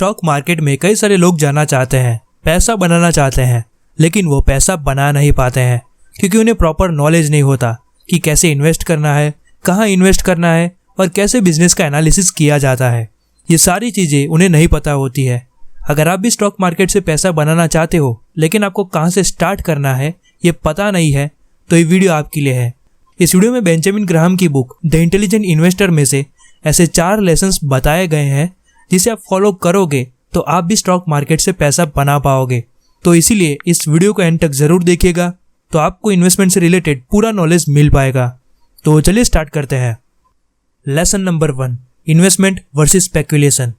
Stock market में कई सारे लोग जाना चाहते हैं, पैसा बनाना चाहते हैं, लेकिन वो पैसा बना नहीं पाते हैं क्योंकि उन्हें प्रॉपर नॉलेज नहीं होता कि कैसे इन्वेस्ट करना है, कहाँ इन्वेस्ट करना है और कैसे बिजनेस का एनालिसिस किया जाता है। ये सारी चीज़ें उन्हें नहीं पता होती है। अगर आप भी स्टॉक मार्केट से पैसा बनाना चाहते हो लेकिन आपको कहाँ से स्टार्ट करना है ये पता नहीं है, तो ये वीडियो आपके लिए है। इस वीडियो में बेंजामिन ग्राहम की बुक द इंटेलिजेंट इन्वेस्टर में से ऐसे 4 लेसन्स बताए गए हैं जिसे आप फॉलो करोगे तो आप भी स्टॉक मार्केट से पैसा बना पाओगे। तो इसीलिए इस वीडियो को एंड तक जरूर देखिएगा, तो आपको इन्वेस्टमेंट से रिलेटेड पूरा नॉलेज मिल पाएगा। तो चलिए स्टार्ट करते हैं। Lesson number 1, investment versus speculation.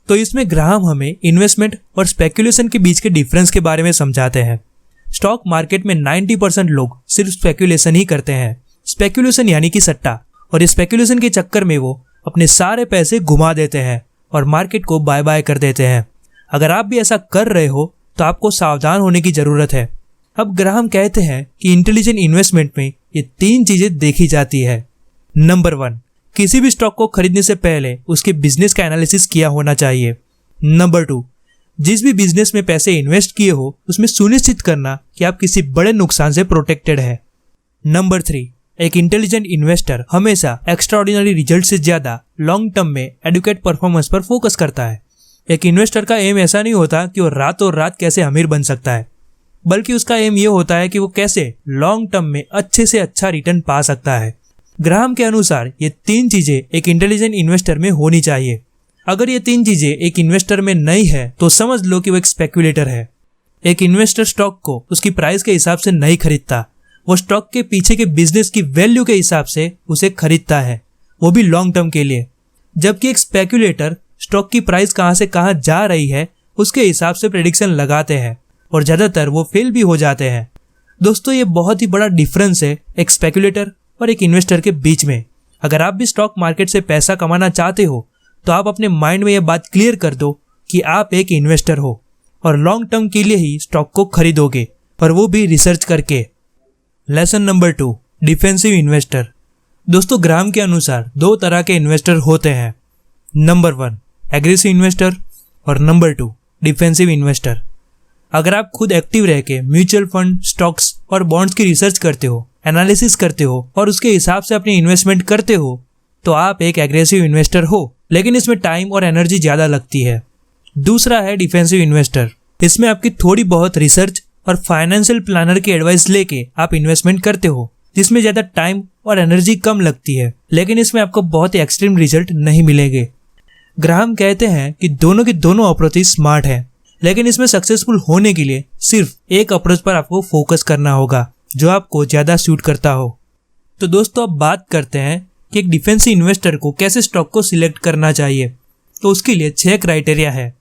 तो इसमें ग्राहम हमें इन्वेस्टमेंट और स्पेकुलेशन के बीच के डिफरेंस के बारे में समझाते हैं। स्टॉक मार्केट में 90% लोग सिर्फ स्पेकुलेशन ही करते हैं। स्पेकुलेशन यानी कि सट्टा, और इस स्पेकुलेशन के चक्कर में वो अपने सारे पैसे घुमा देते हैं और मार्केट को बाय बाय कर देते हैं। अगर आप भी ऐसा कर रहे हो तो आपको सावधान होने की जरूरत है। अब ग्राहम कहते हैं कि इंटेलिजेंट इन्वेस्टमेंट में ये 3 चीजें देखी जाती है। नंबर 1, किसी भी स्टॉक को खरीदने से पहले उसके बिजनेस का एनालिसिस किया होना चाहिए। नंबर 2, जिस भी बिजनेस में पैसे इन्वेस्ट किए हो उसमें सुनिश्चित करना कि आप किसी बड़े नुकसान से प्रोटेक्टेड है। नंबर 3, एक इंटेलिजेंट इन्वेस्टर हमेशा एक्स्ट्राऑर्डिनरी रिजल्ट से ज्यादा लॉन्ग टर्म में एडुकेट परफॉर्मेंस पर फोकस करता है। एक इन्वेस्टर का एम ऐसा नहीं होता कि वो रातों रात कैसे अमीर बन सकता है, बल्कि उसका एम ये होता है कि वो कैसे लॉन्ग टर्म में अच्छे से अच्छा रिटर्न पा सकता है। ग्राहम के अनुसार ये 3 चीजें एक इंटेलिजेंट इन्वेस्टर में होनी चाहिए। अगर ये 3 चीजें एक इन्वेस्टर में नहीं है तो समझ लो कि वो एक स्पेक्युलेटर है। एक इन्वेस्टर स्टॉक को उसकी प्राइस के हिसाब से नहीं खरीदता, वो स्टॉक के पीछे के बिजनेस की वैल्यू के हिसाब से उसे खरीदता है, वो भी लॉन्ग टर्म के लिए। जबकि एक स्पेक्युलेटर स्टॉक की प्राइस कहां से कहां जा रही है उसके हिसाब से प्रेडिक्शन लगाते हैं और ज्यादातर वो फेल भी हो जाते हैं। दोस्तों, ये बहुत ही बड़ा डिफरेंस है एक स्पेक्युलेटर और एक इन्वेस्टर के बीच में। अगर आप भी स्टॉक मार्केट से पैसा कमाना चाहते हो तो आप अपने माइंड में यह बात क्लियर कर दो कि आप एक इन्वेस्टर हो और लॉन्ग टर्म के लिए ही स्टॉक को खरीदोगे, और वो भी रिसर्च करके। Lesson number 2, defensive investor. दोस्तों, ग्राहम के अनुसार 2 तरह के इन्वेस्टर होते हैं। नंबर 1, एग्रेसिव इन्वेस्टर, और नंबर 2, डिफेंसिव इन्वेस्टर। अगर आप खुद एक्टिव रह के म्यूचुअल फंड, स्टॉक्स और बॉन्ड्स की रिसर्च करते हो, एनालिसिस करते हो और उसके हिसाब से अपनी इन्वेस्टमेंट करते हो तो आप एक एग्रेसिव इन्वेस्टर हो, लेकिन इसमें टाइम और एनर्जी ज्यादा लगती है। दूसरा है डिफेंसिव इन्वेस्टर। इसमें आपकी थोड़ी बहुत रिसर्च और फाइनेंशियल प्लानर की एडवाइस लेके आप इन्वेस्टमेंट करते हो, जिसमें ज्यादा टाइम और एनर्जी कम लगती है, लेकिन इसमें आपको बहुत ही एक्सट्रीम रिजल्ट नहीं मिलेंगे। ग्राहम कहते हैं कि दोनों की दोनों अप्रोच स्मार्ट है, लेकिन इसमें सक्सेसफुल होने के लिए सिर्फ एक अप्रोच पर आपको फोकस करना होगा जो आपको ज्यादा सूट करता हो। तो दोस्तों, अब बात करते हैं कि एक डिफेंसिव इन्वेस्टर को कैसे स्टॉक को सिलेक्ट करना चाहिए। तो उसके लिए 6 क्राइटेरिया है।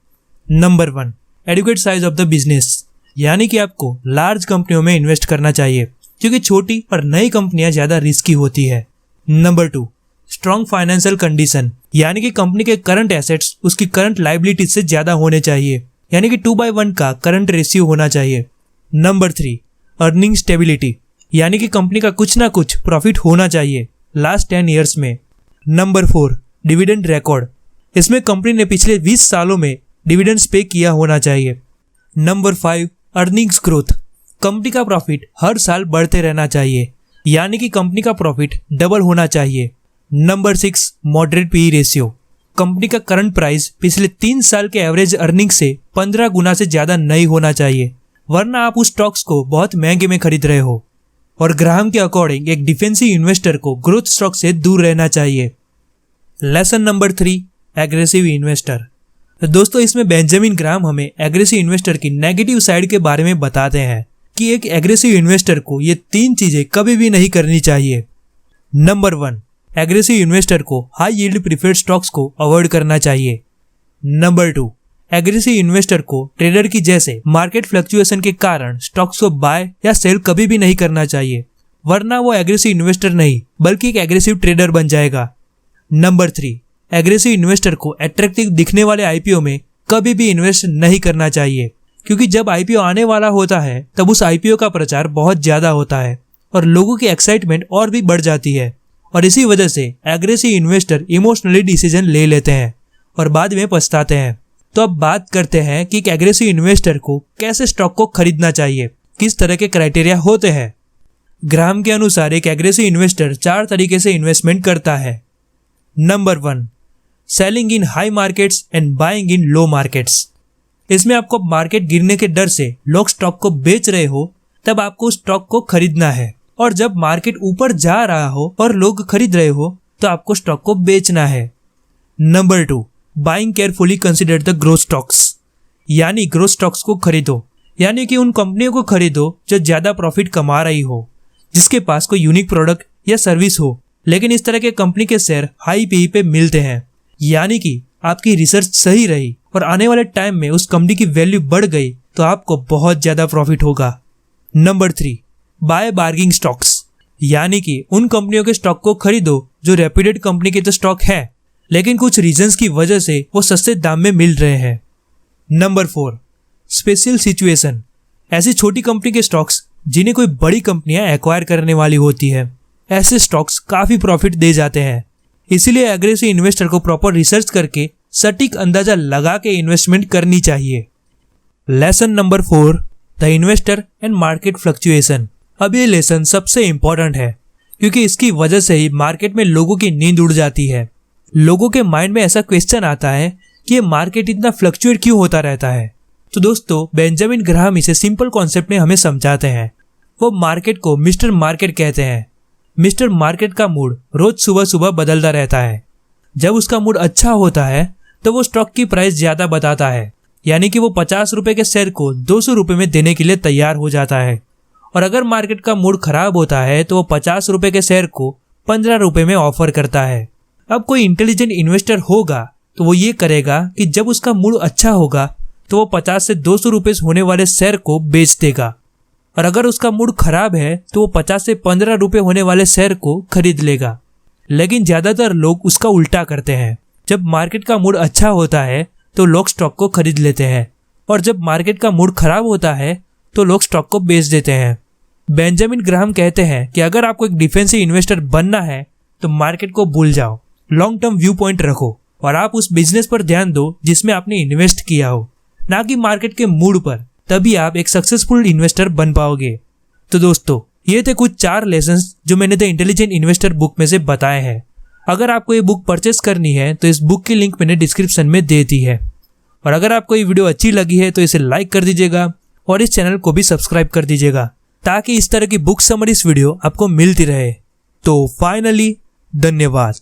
Number 1, educate size of the business, यानी कि आपको लार्ज कंपनियों में इन्वेस्ट करना चाहिए क्योंकि छोटी और नई कंपनियां ज्यादा रिस्की होती है। नंबर 2, स्ट्रॉन्ग फाइनेंशियल कंडीशन, यानी कि कंपनी के करंट एसेट्स उसकी करंट लायबिलिटीज से ज्यादा होने चाहिए, यानी कि 2/1 का करंट रेशियो होना चाहिए। नंबर 3, अर्निंग स्टेबिलिटी, यानी कि कंपनी का कुछ ना कुछ प्रॉफिट होना चाहिए लास्ट 10 ईयर्स में। नंबर 4, डिविडेंड रिकॉर्ड, इसमें कंपनी ने पिछले 20 सालों में डिविडेंड्स पे किया होना चाहिए। नंबर 5, अर्निंग्स ग्रोथ, कंपनी का प्रॉफिट हर साल बढ़ते रहना चाहिए, यानी कि कंपनी का प्रॉफिट डबल होना चाहिए। Number 6, moderate PE ratio, company का करंट प्राइस पिछले 3 साल के एवरेज अर्निंग से 15 गुना से ज्यादा नहीं होना चाहिए, वरना आप उस स्टॉक्स को बहुत महंगे में खरीद रहे हो। और ग्राहम के अकॉर्डिंग एक डिफेंसिव इन्वेस्टर को ग्रोथ स्टॉक से दूर रहना चाहिए। Lesson number 3, aggressive investor. दोस्तों, इसमें बेंजामिन ग्राहम हमें एग्रेसिव इन्वेस्टर की नेगेटिव साइड के बारे में बताते हैं कि एक एग्रेसिव इन्वेस्टर को ये 3 चीजें कभी भी नहीं करनी चाहिए। नंबर 1, एग्रेसिव इन्वेस्टर को हाई यील्ड प्रीफर्ड स्टॉक्स को अवॉइड करना चाहिए। नंबर 2, एग्रेसिव इन्वेस्टर को ट्रेडर की जैसे मार्केट फ्लक्चुएशन के कारण स्टॉक्स को बाय या सेल कभी भी नहीं करना चाहिए, वरना वो एग्रेसिव इन्वेस्टर नहीं बल्कि एक एग्रेसिव ट्रेडर बन जाएगा। नंबर 3, एग्रेसिव इन्वेस्टर को अट्रैक्टिव दिखने वाले आईपीओ में कभी भी इन्वेस्ट नहीं करना चाहिए, क्योंकि जब आईपीओ आने वाला होता है तब उस आईपीओ का प्रचार बहुत ज्यादा होता है और लोगों की एक्साइटमेंट और भी बढ़ जाती है, और इसी वजह से एग्रेसिव इन्वेस्टर इमोशनली डिसीजन ले लेते हैं और बाद में पछताते हैं। तो अब बात करते हैं कि एक एग्रेसिव इन्वेस्टर को कैसे स्टॉक को खरीदना चाहिए, किस तरह के क्राइटेरिया होते हैं। ग्राहम के अनुसार एक एग्रेसिव इन्वेस्टर 4 तरीके से इन्वेस्टमेंट करता है। Number 1, selling in high markets and buying in low markets. इसमें आपको मार्केट गिरने के डर से लोग स्टॉक को बेच रहे हो, तब आपको स्टॉक को खरीदना है, और जब मार्केट ऊपर जा रहा हो और लोग खरीद रहे हो तो आपको स्टॉक को बेचना है। Number 2, buying carefully consider the growth stocks, यानी ग्रोथ स्टॉक्स को खरीदो, यानी कि उन कंपनियों को खरीदो जो ज्यादा प्रॉफिट कमा रही हो, जिसके पास कोई यूनिक प्रोडक्ट या सर्विस हो। लेकिन इस तरह के कंपनी के शेयर हाई पीई पे मिलते हैं, यानी कि आपकी रिसर्च सही रही और आने वाले टाइम में उस कंपनी की वैल्यू बढ़ गई तो आपको बहुत ज्यादा प्रॉफिट होगा। नंबर 3, बाय बार्गिंग स्टॉक्स, यानी कि उन कंपनियों के स्टॉक को खरीदो जो रेप्यूटेड कंपनी के तो स्टॉक है, लेकिन कुछ रीजंस की वजह से वो सस्ते दाम में मिल रहे हैं। नंबर 4, स्पेशल सिचुएशन, ऐसी छोटी कंपनी के स्टॉक्स जिन्हें कोई बड़ी कंपनियां एक्वायर करने वाली होती है। ऐसे स्टॉक्स काफी प्रॉफिट दे जाते हैं, इसीलिए एग्रेसिव इन्वेस्टर को प्रॉपर रिसर्च करके सटीक अंदाजा लगा के इन्वेस्टमेंट करनी चाहिए। Lesson number 4, the investor and market fluctuation. अब ये लेसन सबसे इंपॉर्टेंट है, क्योंकि इसकी वजह से ही मार्केट में लोगों की नींद उड़ जाती है। लोगों के माइंड में ऐसा क्वेश्चन आता है कि ये मार्केट इतना फ्लक्चुएट क्यों होता रहता है। तो दोस्तों, बेंजामिन ग्राहम इसे सिंपल कॉन्सेप्ट में हमें समझाते हैं। वो मार्केट को मिस्टर मार्केट कहते हैं। मिस्टर मार्केट का मूड रोज सुबह सुबह बदलता रहता है। जब उसका मूड अच्छा होता है तो वो स्टॉक की प्राइस ज्यादा बताता है, यानी कि वो 50 रुपए के शेयर को 200 रुपए में देने के लिए तैयार हो जाता है। और अगर मार्केट का मूड खराब होता है तो वो 50 रुपए के शेयर को 15 रुपए में ऑफर करता है। अब कोई इंटेलिजेंट इन्वेस्टर होगा तो वो ये करेगा कि जब उसका मूड अच्छा होगा तो वो 50 से 200 रुपए होने वाले शेयर को बेच देगा, और अगर उसका मूड खराब है तो वो 50 से 15 रुपए होने वाले शेयर को खरीद लेगा। लेकिन ज्यादातर लोग उसका उल्टा करते हैं। जब मार्केट का मूड अच्छा होता है तो लोग स्टॉक को खरीद लेते हैं, और जब मार्केट का मूड खराब होता है तो लोग स्टॉक को बेच देते हैं। बेंजामिन ग्राहम कहते हैं कि अगर आपको एक डिफेंसिव इन्वेस्टर बनना है तो मार्केट को भूल जाओ, लॉन्ग टर्म व्यू पॉइंट रखो और आप उस बिजनेस पर ध्यान दो जिसमें आपने इन्वेस्ट किया हो, ना कि मार्केट के मूड पर। तभी आप एक सक्सेसफुल इन्वेस्टर बन पाओगे। तो दोस्तों, ये थे कुछ 4 लेसन्स जो मैंने द इंटेलिजेंट इन्वेस्टर बुक में से बताए हैं। अगर आपको ये बुक परचेस करनी है तो इस बुक की लिंक मैंने डिस्क्रिप्शन में दे दी है। और अगर आपको ये वीडियो अच्छी लगी है तो इसे लाइक कर दीजिएगा और इस चैनल को भी सब्सक्राइब कर दीजिएगा, ताकि इस तरह की बुक समरीज वीडियो आपको मिलती रहे। तो फाइनली, धन्यवाद।